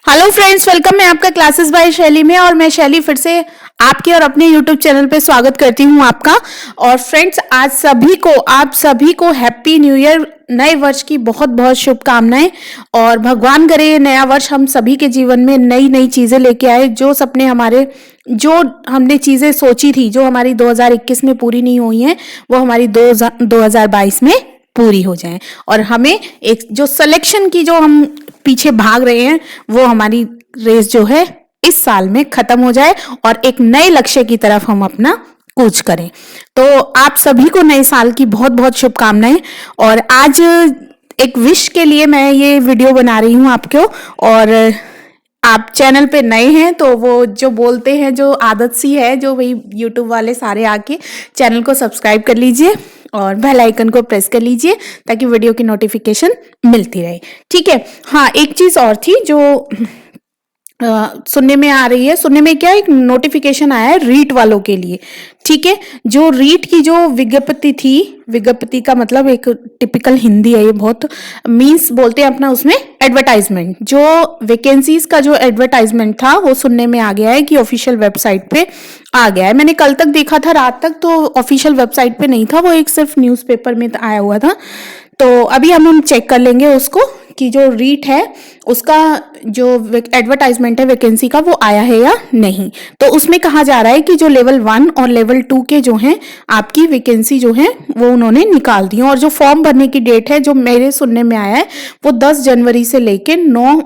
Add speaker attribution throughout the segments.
Speaker 1: Hello friends, welcome है आपका classes bye शैली में। और मैं शैली फिर से आपके और अपने यूट्यूब चैनल पे स्वागत करती हूँ आपका। और फ्रेंड्स, आज आप सभी को हैप्पी न्यू ईयर, नए वर्ष की बहुत बहुत शुभकामनाएं। और भगवान करे ये नया वर्ष हम सभी के जीवन में नई नई चीजें लेके आए। जो सपने हमारे, जो हमने चीजें सोची थी, जो हमारी 2021 में पूरी नहीं हुई हैं, वो हमारी 2022 में पूरी हो जाए। और हमें एक जो सिलेक्शन की जो हम पीछे भाग रहे हैं, वो हमारी रेस जो है इस साल में खत्म हो जाए और एक नए लक्ष्य की तरफ हम अपना कूच करें। तो आप सभी को नए साल की बहुत बहुत शुभकामनाएं। और आज एक विश के लिए मैं ये वीडियो बना रही हूँ आपको। और आप चैनल पे नए हैं तो वो जो बोलते हैं, जो आदत सी है, जो वही यूट्यूब वाले सारे आके चैनल को सब्सक्राइब कर लीजिए और बेल आइकन को प्रेस कर लीजिए ताकि वीडियो की नोटिफिकेशन मिलती रहे। ठीक है। हाँ, एक चीज और थी जो सुनने में आ रही है। सुनने में क्या, एक नोटिफिकेशन आया है रीट वालों के लिए। ठीक है। जो रीट की जो विज्ञप्ति थी, विज्ञप्ति का मतलब एक टिपिकल हिंदी है ये, बहुत मीन्स बोलते हैं अपना उसमें एडवर्टाइजमेंट। जो वैकेंसीज का जो एडवर्टाइजमेंट था वो सुनने में आ गया है कि ऑफिशियल वेबसाइट पे आ गया है। मैंने कल तक देखा था, रात तक तो ऑफिशियल वेबसाइट पे नहीं था, वो एक सिर्फ न्यूज़पेपर में आया हुआ था। तो अभी हम चेक कर लेंगे उसको कि जो रीट है उसका जो एडवर्टाइजमेंट है वैकेंसी का, वो आया है या नहीं। तो उसमें कहा जा रहा है कि जो लेवल 1 और लेवल 2 के जो हैं आपकी वैकेंसी जो है वो उन्होंने निकाल दी। और जो फॉर्म भरने की डेट है, जो मेरे सुनने में आया है, वो 10 जनवरी से लेके 9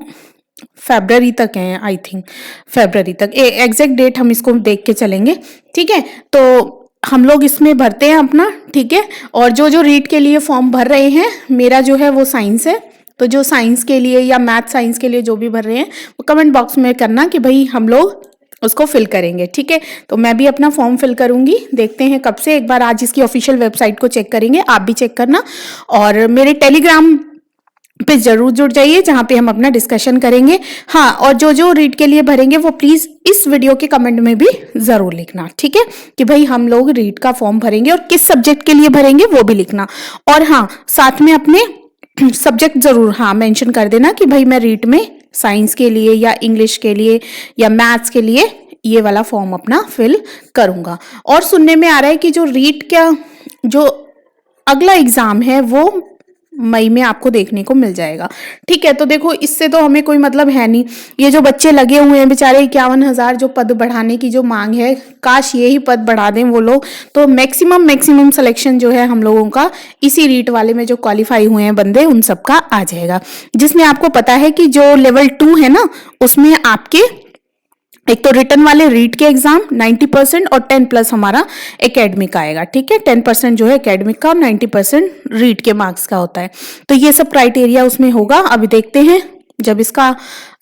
Speaker 1: फरवरी तक है। आई थिंक फरवरी तक, एग्जैक्ट डेट हम इसको देख के चलेंगे। ठीक है। तो हम लोग इसमें भरते हैं अपना। ठीक है। और जो जो रीट के लिए फॉर्म भर रहे हैं, मेरा जो है वो साइंस है, तो जो साइंस के लिए या मैथ साइंस के लिए जो भी भर रहे हैं वो कमेंट बॉक्स में करना कि भाई हम लोग उसको फिल करेंगे। ठीक है। तो मैं भी अपना फॉर्म फिल करूंगी। देखते हैं कब से, एक बार आज इसकी ऑफिशियल वेबसाइट को चेक करेंगे, आप भी चेक करना। और मेरे टेलीग्राम पे जरूर जुड़ जाइए जहां पे हम अपना डिस्कशन करेंगे। हाँ, और जो जो रीड के लिए भरेंगे वो प्लीज इस वीडियो के कमेंट में भी जरूर लिखना। ठीक है, कि भाई हम लोग रीड का फॉर्म भरेंगे और किस सब्जेक्ट के लिए भरेंगे वो भी लिखना। और हाँ, साथ में अपने सब्जेक्ट जरूर मेंशन कर देना कि भाई मैं रीड में साइंस के लिए या इंग्लिश के लिए या मैथ्स के लिए ये वाला फॉर्म अपना फिल करूंगा। और सुनने में आ रहा है कि जो रीड का जो अगला एग्जाम है वो मई में आपको देखने को मिल जाएगा। ठीक है। तो देखो, इससे तो हमें कोई मतलब है नहीं। ये जो बच्चे लगे हुए हैं बेचारे, 51,000 जो पद बढ़ाने की जो मांग है, काश यही पद बढ़ा दें वो लोग, तो मैक्सिमम सिलेक्शन जो है हम लोगों का इसी रीट वाले में जो क्वालिफाई हुए हैं बंदे, उन सबका आ जाएगा। जिसमें आपको पता है कि जो लेवल 2 है ना, उसमें आपके एक तो रिटर्न वाले रीट के एग्जाम 90% और 10+ हमारा एकेडमिक आएगा। ठीक है। 10% जो है एकेडमिक का और 90% रीट के मार्क्स का होता है। तो ये सब क्राइटेरिया उसमें होगा। अभी देखते हैं जब इसका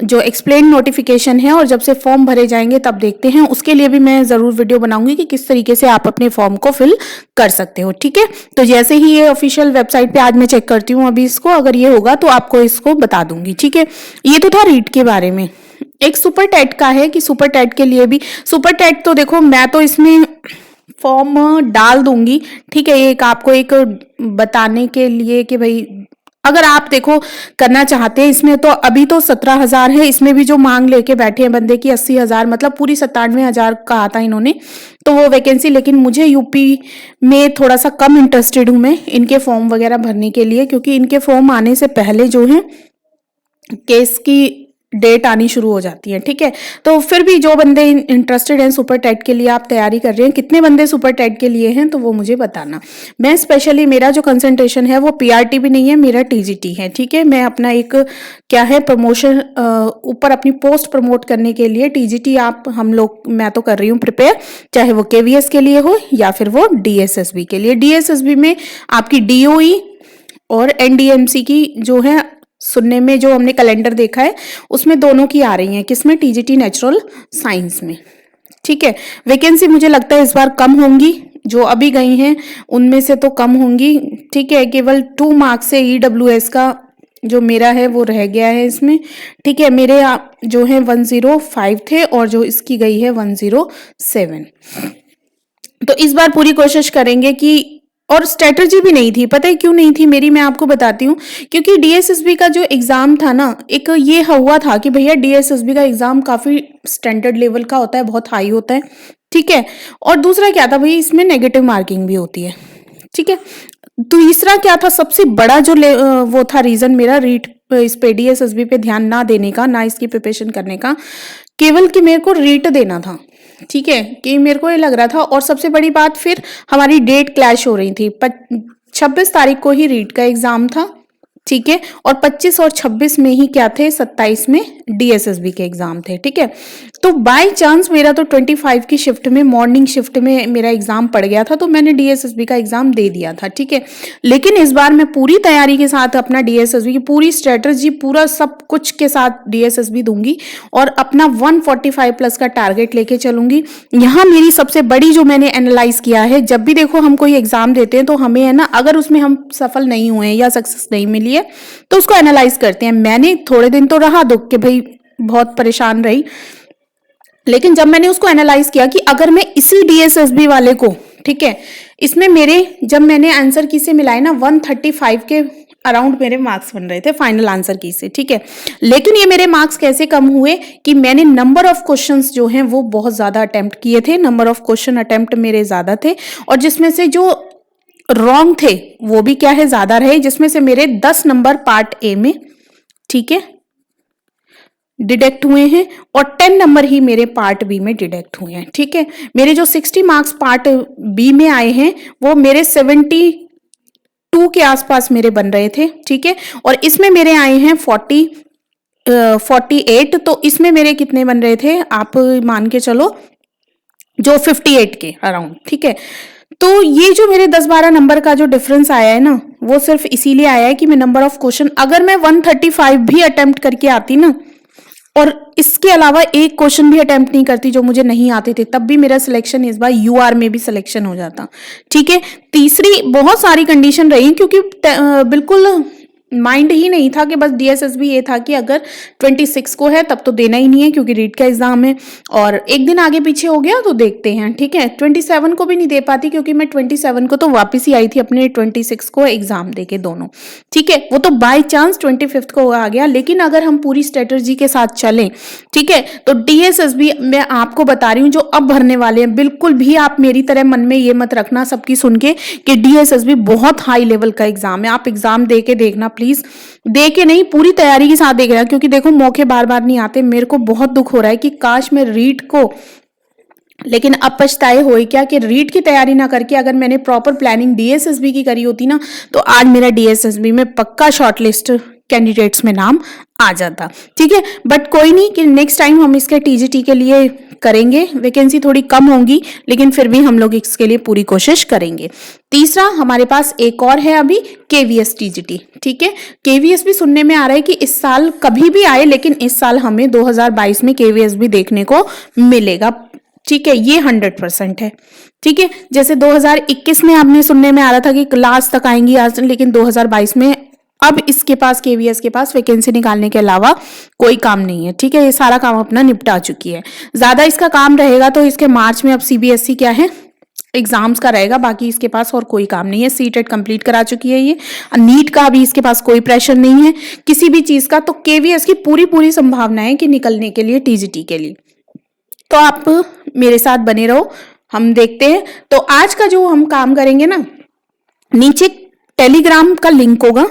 Speaker 1: जो एक्सप्लेन नोटिफिकेशन है और जब से फॉर्म भरे जाएंगे तब देखते हैं। उसके लिए भी मैं जरूर वीडियो बनाऊंगी कि किस तरीके से आप अपने फॉर्म को फिल कर सकते हो। ठीक है। तो जैसे ही ये ऑफिशियल वेबसाइट पे आज मैं चेक करती हूँ अभी इसको, अगर ये होगा तो आपको इसको बता दूंगी। ठीक है। ये तो था रीट के बारे में। एक सुपर टेट का है कि सुपर टेट के लिए भी, सुपर टेट तो देखो मैं तो इसमें फॉर्म डाल दूंगी। ठीक है। एक आपको एक बताने के लिए कि भाई अगर आप देखो करना चाहते हैं इसमें, तो अभी तो 17,000 है। इसमें भी जो मांग लेके बैठे हैं बंदे की 80,000, मतलब पूरी 97,000 कहा था इन्होंने तो वो वैकेंसी। लेकिन मुझे यूपी में थोड़ा सा कम इंटरेस्टेड हूं मैं इनके फॉर्म वगैरह भरने के लिए, क्योंकि इनके फॉर्म आने से पहले जो है केस की डेट आनी शुरू हो जाती है। ठीक है। तो फिर भी जो बंदे इंटरेस्टेड हैं सुपर टेट के लिए, आप तैयारी कर रहे हैं, कितने बंदे सुपर टेट के लिए हैं तो वो मुझे बताना। मैं स्पेशली, मेरा जो कंसंट्रेशन है वो पीआरटी भी नहीं है, मेरा टीजीटी है। ठीक है। मैं अपना एक क्या है प्रमोशन, ऊपर अपनी पोस्ट प्रमोट करने के लिए टीजीटी मैं तो कर रही हूँ प्रिपेयर, चाहे वो केवीएस के लिए हो या फिर वो डीएसएसबी के लिए। डीएसएसबी में आपकी डीओई और एनडीएमसी की जो है, सुनने में जो हमने कैलेंडर देखा है उसमें दोनों की आ रही हैं। किसमें? टीजीटी नेचुरल साइंस में। ठीक है। वैकेंसी मुझे लगता है इस बार कम होंगी, जो अभी गई हैं उनमें से तो कम होंगी। ठीक है। केवल 2 मार्क्स से ईडब्ल्यूएस का जो मेरा है वो रह गया है इसमें। ठीक है। मेरे जो है 105 थे और जो इसकी गई है 107। तो इस बार पूरी कोशिश करेंगे कि और स्ट्रेटजी भी नहीं थी। पता है क्यों नहीं थी मेरी, मैं आपको बताती हूँ। क्योंकि डीएसएसबी का जो एग्जाम था ना, एक ये हुआ था कि भैया डीएसएसबी का एग्जाम काफी स्टैंडर्ड लेवल का होता है, बहुत हाई होता है, ठीक है। और दूसरा क्या था भाई, इसमें नेगेटिव मार्किंग भी होती है, ठीक है। तीसरा क्या था, सबसे बड़ा जो वो था रीजन मेरा रीट इस पे डीएसएसबी पे ध्यान ना देने का, ना इसकी प्रिपरेशन करने का, केवल कि मेरे को रीट देना था, ठीक है, कि मेरे को ये लग रहा था। और सबसे बड़ी बात, फिर हमारी डेट क्लैश हो रही थी। 26 तारीख को ही रीट का एग्जाम था, ठीक है, और 25 और 26 में ही क्या थे, 27 में डीएसएसबी के एग्जाम थे, ठीक है। तो बाय चांस मेरा तो 25 की शिफ्ट में, मॉर्निंग शिफ्ट में मेरा एग्जाम पड़ गया था, तो मैंने डीएसएसबी का एग्जाम दे दिया था, ठीक है। लेकिन इस बार मैं पूरी तैयारी के साथ अपना डीएसएसबी की पूरी स्ट्रेटजी, पूरा सब कुछ के साथ डीएसएसबी दूंगी और अपना 145 प्लस का टारगेट लेके चलूंगी। यहाँ मेरी सबसे बड़ी जो मैंने एनालाइज किया है, जब भी देखो हम कोई एग्जाम देते हैं तो हमें है ना, अगर उसमें हम सफल नहीं हुए या सक्सेस नहीं मिली है तो उसको एनालाइज करते हैं। मैंने थोड़े दिन तो रहा दुख के भाई, बहुत परेशान रही, लेकिन जब मैंने उसको एनालाइज किया कि अगर मैं इसी डीएसएसबी वाले को, ठीक है, इसमें मेरे जब मैंने आंसर की से मिलाए ना 135 के अराउंड मेरे मार्क्स बन रहे थे फाइनल आंसर की से, ठीक है। लेकिन ये मेरे मार्क्स कैसे कम हुए कि मैंने नंबर ऑफ क्वेश्चंस जो हैं वो बहुत ज्यादा अटेम्प्ट किए थे, नंबर ऑफ क्वेश्चन अटेम्प्ट मेरे ज्यादा थे, और जिसमें से जो रॉन्ग थे वो भी क्या है, ज्यादा रहे, जिसमें से मेरे 10 नंबर पार्ट ए में, ठीक है, डिडक्ट हुए हैं और 10 नंबर ही मेरे पार्ट बी में डिडक्ट हुए हैं, ठीक है। मेरे जो 60 मार्क्स पार्ट बी में आए हैं वो मेरे 72 के आसपास मेरे बन रहे थे, ठीक है। और इसमें मेरे आए हैं 48, तो इसमें मेरे कितने बन रहे थे, आप मान के चलो जो 58 के अराउंड, ठीक है। तो ये जो मेरे 10-12 नंबर का जो डिफरेंस आया है ना, वो सिर्फ इसीलिए आया है कि मैं नंबर ऑफ क्वेश्चन, अगर मैं 135 भी अटेम्प्ट करके आती ना, और इसके अलावा एक क्वेश्चन भी अटेम्प्ट नहीं करती जो मुझे नहीं आते थे, तब भी मेरा सिलेक्शन इस बार यूआर में भी सिलेक्शन हो जाता, ठीक है। तीसरी बहुत सारी कंडीशन रही, क्योंकि बिल्कुल माइंड ही नहीं था कि बस डीएसएसबी ये था कि अगर 26 को है तब तो देना ही नहीं है क्योंकि रीट का एग्जाम है, और एक दिन आगे पीछे हो गया तो देखते हैं, ठीक है। 27 को भी नहीं दे पाती क्योंकि मैं 27 को तो वापस ही आई थी अपने 26 को एग्जाम देके दोनों, ठीक है। वो तो बाय चांस 25 को आ गया, लेकिन अगर हम पूरी स्ट्रेटजी के साथ चलें, ठीक है, तो डीएसएसबी मैं आपको बता रही हूँ जो अब भरने वाले हैं, बिल्कुल भी आप मेरी तरह मन में ये मत रखना सबकी सुन के कि डीएसएसबी बहुत हाई लेवल का एग्जाम है। आप एग्जाम दे के देखना प्लीज, दे के नहीं, पूरी तैयारी के साथ देख रहा, क्योंकि देखो मौके बार बार नहीं आते। मेरे को बहुत दुख हो रहा है कि काश मैं रीट को, लेकिन अब पछताए हुए क्या कि रीट की तैयारी ना करके अगर मैंने प्रॉपर प्लानिंग डीएसएसबी की करी होती ना, तो आज मेरा डीएसएसबी में पक्का शॉर्टलिस्ट कैंडिडेट्स में नाम आ जाता, ठीक है। बट कोई नहीं, कि नेक्स्ट टाइम हम इसके टीजीटी के लिए करेंगे, वैकेंसी थोड़ी कम होंगी लेकिन फिर भी हम लोग इसके लिए पूरी कोशिश करेंगे। तीसरा हमारे पास एक और है अभी, केवीएस टीजीटी, ठीक है। केवीएस भी सुनने में आ रहा है कि इस साल कभी भी आए, लेकिन इस साल हमें 2022 में केवीएस भी देखने को मिलेगा, ठीक है, ये 100% है, ठीक है। जैसे 2021 में हमने सुनने में आ रहा था कि लास्ट तक आएंगी आज, लेकिन 2022 में अब इसके पास, केवीएस के पास वैकेंसी निकालने के अलावा कोई काम नहीं है, ठीक है। ये सारा काम अपना निपटा चुकी है। ज्यादा इसका काम रहेगा तो इसके मार्च में अब सीबीएसई क्या है, एग्जाम्स का रहेगा, बाकी इसके पास और कोई काम नहीं है। सीटेट कंप्लीट करा चुकी है ये, नीट का भी इसके पास कोई प्रेशर नहीं है किसी भी चीज का, तो केवीएस की पूरी पूरी संभावना है कि निकलने के लिए टीजीटी के लिए। तो आप मेरे साथ बने रहो, हम देखते हैं। तो आज का जो हम काम करेंगे ना, नीचे टेलीग्राम का लिंक होगा,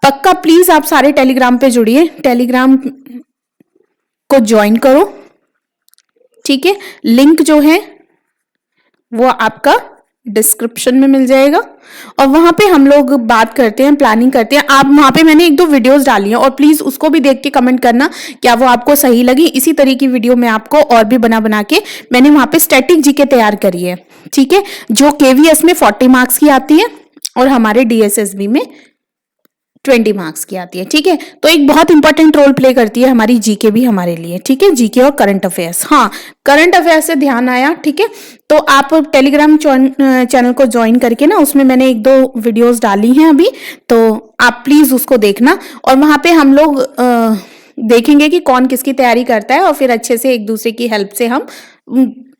Speaker 1: पक्का प्लीज आप सारे टेलीग्राम पे जुड़िए, टेलीग्राम को ज्वाइन करो, ठीक है। लिंक जो है वो आपका डिस्क्रिप्शन में मिल जाएगा, और वहां पे हम लोग बात करते हैं, प्लानिंग करते हैं। आप वहां पे मैंने 1-2 वीडियोस डाली हैं, और प्लीज उसको भी देख के कमेंट करना क्या वो आपको सही लगी। इसी तरह की वीडियो मैं आपको और भी बना के मैंने वहां पे स्टैटिक जीके तैयार करी है, ठीक है, जो केवीएस में 40 मार्क्स की आती है और हमारे डीएसएसबी में 20 मार्क्स की आती है, ठीक है। तो एक बहुत इंपॉर्टेंट रोल प्ले करती है हमारी जीके भी हमारे लिए, ठीक है, जीके और करंट अफेयर्स। हाँ, करंट अफेयर्स से ध्यान आया, ठीक है, तो आप टेलीग्राम चैनल को ज्वाइन करके ना, उसमें मैंने 1-2 वीडियोस डाली हैं अभी, तो आप प्लीज उसको देखना, और वहां पे हम लोग देखेंगे कि कौन किसकी तैयारी करता है, और फिर अच्छे से एक दूसरे की हेल्प से हम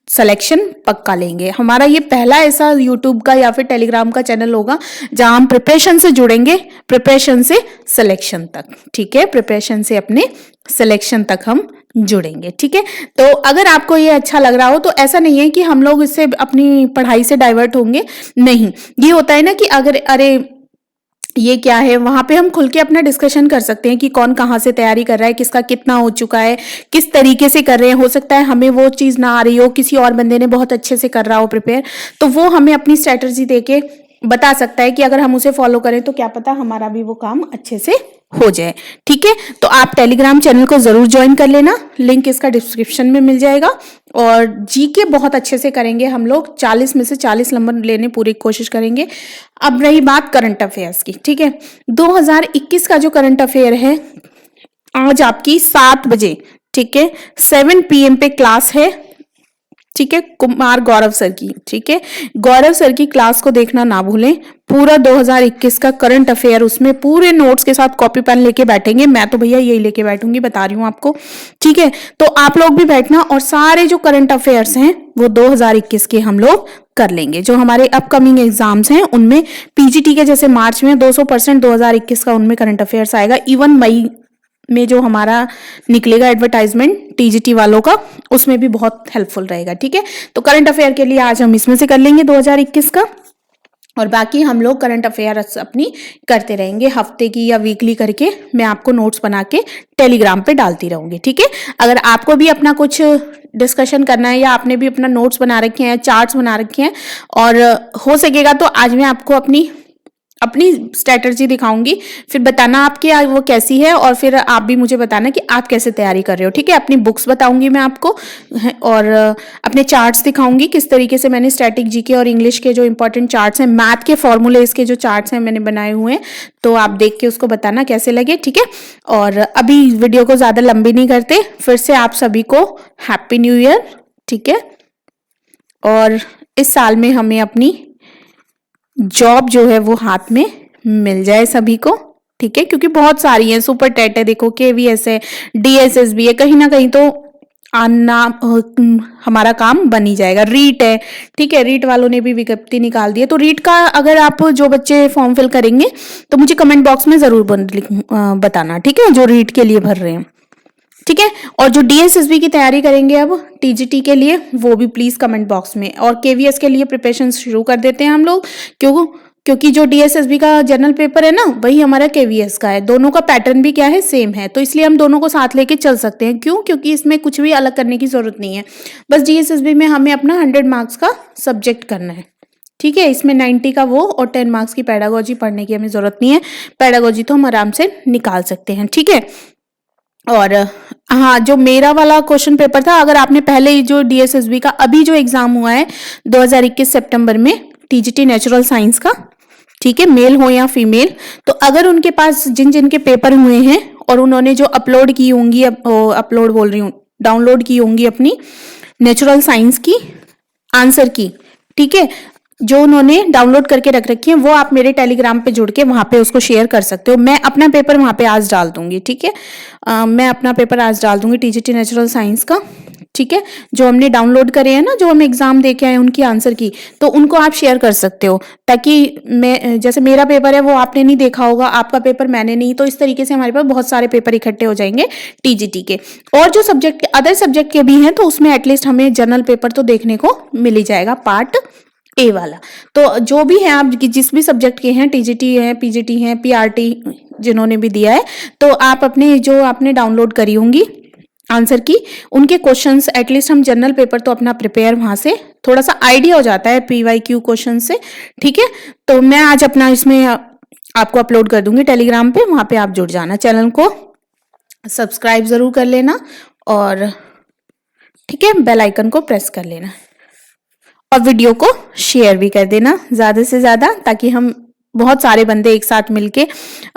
Speaker 1: सिलेक्शन पक्का लेंगे। हमारा ये पहला ऐसा यूट्यूब का या फिर टेलीग्राम का चैनल होगा जहां हम प्रिपरेशन से जुड़ेंगे, प्रिपरेशन से सिलेक्शन तक, ठीक है, प्रिपरेशन से अपने सिलेक्शन तक हम जुड़ेंगे, ठीक है। तो अगर आपको ये अच्छा लग रहा हो तो ऐसा नहीं है कि हम लोग इससे अपनी पढ़ाई से डाइवर्ट होंगे, नहीं। ये होता है ना कि अगर अरे ये क्या है, वहां पे हम खुल के अपना डिस्कशन कर सकते हैं कि कौन कहाँ से तैयारी कर रहा है, किसका कितना हो चुका है, किस तरीके से कर रहे हैं। हो सकता है हमें वो चीज ना आ रही हो, किसी और बंदे ने बहुत अच्छे से कर रहा हो प्रिपेयर, तो वो हमें अपनी स्ट्रेटजी देके बता सकता है कि अगर हम उसे फॉलो करें तो क्या पता हमारा भी वो काम अच्छे से हो जाए, ठीक है। तो आप टेलीग्राम चैनल को जरूर ज्वाइन कर लेना, लिंक इसका डिस्क्रिप्शन में मिल जाएगा। और जीके बहुत अच्छे से करेंगे हम लोग, 40 में से 40 नंबर लेने पूरी कोशिश करेंगे। अब रही बात करंट अफेयर्स की, ठीक है। 2021 का जो करंट अफेयर है आज आपकी 7 बजे, ठीक है, 7 PM पे क्लास है, ठीक है, कुमार गौरव सर की, ठीक है। गौरव सर की क्लास को देखना ना भूलें। पूरा 2021 का करंट अफेयर, उसमें पूरे नोट्स के साथ कॉपी पेन लेके बैठेंगे। मैं तो भैया यही लेके बैठूंगी, बता रही हूँ आपको, ठीक है। तो आप लोग भी बैठना और सारे जो करंट अफेयर्स हैं वो 2021 के हम लोग कर लेंगे। जो हमारे अपकमिंग एग्जाम्स हैं उनमें पीजीटी के जैसे मार्च में 200% 2021 का उनमें करंट अफेयर्स आएगा। इवन मई में जो हमारा निकलेगा एडवर्टाइजमेंट टीजीटी वालों का, उसमें भी बहुत हेल्पफुल रहेगा, ठीक है। तो करंट अफेयर के लिए आज हम इसमें से कर लेंगे 2021 का, और बाकी हम लोग करंट अफेयर्स अपनी करते रहेंगे हफ्ते की या वीकली करके। मैं आपको नोट्स बना के टेलीग्राम पे डालती रहूंगी, ठीक है। अगर आपको भी अपना कुछ डिस्कशन करना है या आपने भी अपना नोट्स बना रखे हैं, चार्ट्स बना रखे हैं, और हो सकेगा तो आज मैं आपको अपनी स्ट्रेटजी दिखाऊंगी, फिर बताना आपकी वो कैसी है, और फिर आप भी मुझे बताना कि आप कैसे तैयारी कर रहे हो, ठीक है। अपनी बुक्स बताऊंगी मैं आपको, और अपने चार्ट्स दिखाऊंगी किस तरीके से मैंने स्टैटिक जीके और इंग्लिश के जो इंपॉर्टेंट चार्ट्स हैं, मैथ के फॉर्मूले इसके जो चार्ट्स हैं मैंने बनाए हुए हैं, तो आप देख के उसको बताना कैसे लगे, ठीक है। और अभी वीडियो को ज्यादा लंबी नहीं करते, फिर से आप सभी को हैप्पी न्यू ईयर, ठीक है। और इस साल में हमें अपनी जॉब जो है वो हाथ में मिल जाए सभी को, ठीक है, क्योंकि बहुत सारी है, सुपर टेट है, देखो केवीएस है, डीएसएस भी है, कहीं ना कहीं तो आना हमारा काम बन ही जाएगा। रीट है, ठीक है, रीट वालों ने भी विज्ञप्ति निकाल दी है, तो रीट का अगर आप जो बच्चे फॉर्म फिल करेंगे तो मुझे कमेंट बॉक्स में जरूर बताना, ठीक है, जो रीट के लिए भर रहे हैं, ठीक है। और जो डीएसएसबी की तैयारी करेंगे अब टीजीटी के लिए, वो भी प्लीज कमेंट बॉक्स में। और केवीएस के लिए प्रिपरेशन शुरू कर देते हैं हम लोग, क्योंकि जो डीएसएसबी का जनरल पेपर है ना, वही हमारा केवीएस का है, दोनों का पैटर्न भी क्या है, सेम है, तो इसलिए हम दोनों को साथ लेके चल सकते हैं। क्यों? क्योंकि इसमें कुछ भी अलग करने की जरूरत नहीं है, बस डीएसएसबी में हमें अपना 100 मार्क्स का सब्जेक्ट करना है, ठीक है। इसमें 90 का वो और 10 मार्क्स की पेडागोजी पढ़ने की हमें जरूरत नहीं है, पेडागोजी तो हम आराम से निकाल सकते हैं, ठीक है। और हाँ, जो मेरा वाला क्वेश्चन पेपर था, अगर आपने पहले ही जो डीएसएसबी का अभी जो एग्जाम हुआ है 2021 सितंबर में टीजीटी नेचुरल साइंस का, ठीक है, मेल हो या फीमेल, तो अगर उनके पास जिन जिन के पेपर हुए हैं और उन्होंने जो अपलोड की होंगी, अपलोड बोल रही हूँ, डाउनलोड की होंगी अपनी नेचुरल साइंस की आंसर की, ठीक है, जो उन्होंने डाउनलोड करके रख रखी है, वो आप मेरे टेलीग्राम पे जुड़ के वहां पे उसको शेयर कर सकते हो। मैं अपना पेपर वहां पे आज डाल दूंगी, ठीक है। मैं अपना पेपर आज डाल दूंगी टीजीटी नेचुरल साइंस का, ठीक है, जो हमने डाउनलोड करे हैं ना, जो हम एग्जाम देके आए उनकी आंसर की, तो उनको आप शेयर कर सकते हो, ताकि मैं जैसे मेरा पेपर है वो आपने नहीं देखा होगा, आपका पेपर मैंने नहीं, तो इस तरीके से हमारे पास बहुत सारे पेपर इकट्ठे हो जाएंगे टीजीटी के। और जो सब्जेक्ट अदर सब्जेक्ट के भी हैं तो उसमें एटलीस्ट हमें जनरल पेपर तो देखने को मिल ही जाएगा, पार्ट ए वाला। तो जो भी है, आप जिस भी सब्जेक्ट के हैं, टीजीटी है, पीजीटी है, पीआरटी जिन्होंने भी दिया है, तो आप अपने जो आपने डाउनलोड करी होंगी आंसर की, उनके क्वेश्चंस एटलीस्ट हम जनरल पेपर तो अपना प्रिपेयर वहां से थोड़ा सा आइडिया हो जाता है पीवाईक्यू क्वेश्चन से, ठीक है। तो मैं आज अपना इसमें आपको अपलोड कर दूंगी टेलीग्राम पे, वहां पे आप जुड़ जाना, चैनल को सब्सक्राइब जरूर कर लेना, और ठीक है, बेल आइकन को प्रेस कर लेना, और वीडियो को शेयर भी कर देना ज्यादा से ज्यादा, ताकि हम बहुत सारे बंदे एक साथ मिलके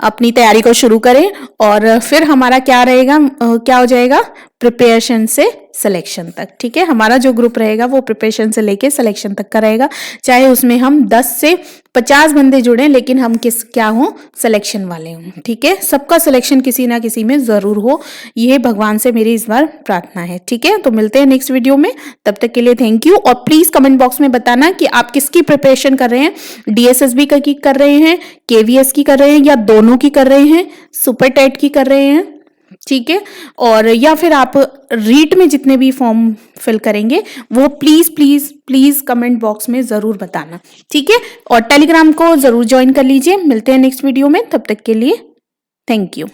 Speaker 1: अपनी तैयारी को शुरू करें। और फिर हमारा क्या रहेगा, क्या हो जाएगा, प्रिपरेशन से सिलेक्शन तक। ठीक है, हमारा जो ग्रुप रहेगा वो प्रिपरेशन से लेके सिलेक्शन तक का रहेगा, चाहे उसमें हम 10 से 50 बंदे जुड़े, लेकिन हम क्या हो, सिलेक्शन वाले हों। ठीक है, सबका सिलेक्शन किसी ना किसी में जरूर हो, ये भगवान से मेरी इस बार प्रार्थना है। ठीक है, तो मिलते हैं नेक्स्ट वीडियो में, तब तक के लिए थैंक यू। और प्लीज कमेंट बॉक्स में बताना कि आप किसकी प्रिपरेशन कर रहे हैं, डीएसएसबी की कर रहे हैं, केवीएस की कर रहे हैं, या दोनों की कर रहे हैं, सुपर टेट की कर रहे हैं। ठीक है, और या फिर आप रीट में जितने भी फॉर्म फिल करेंगे वो please please please comment box में जरूर बताना। ठीक है, और टेलीग्राम को जरूर ज्वाइन कर लीजिए। मिलते हैं नेक्स्ट वीडियो में, तब तक के लिए थैंक यू।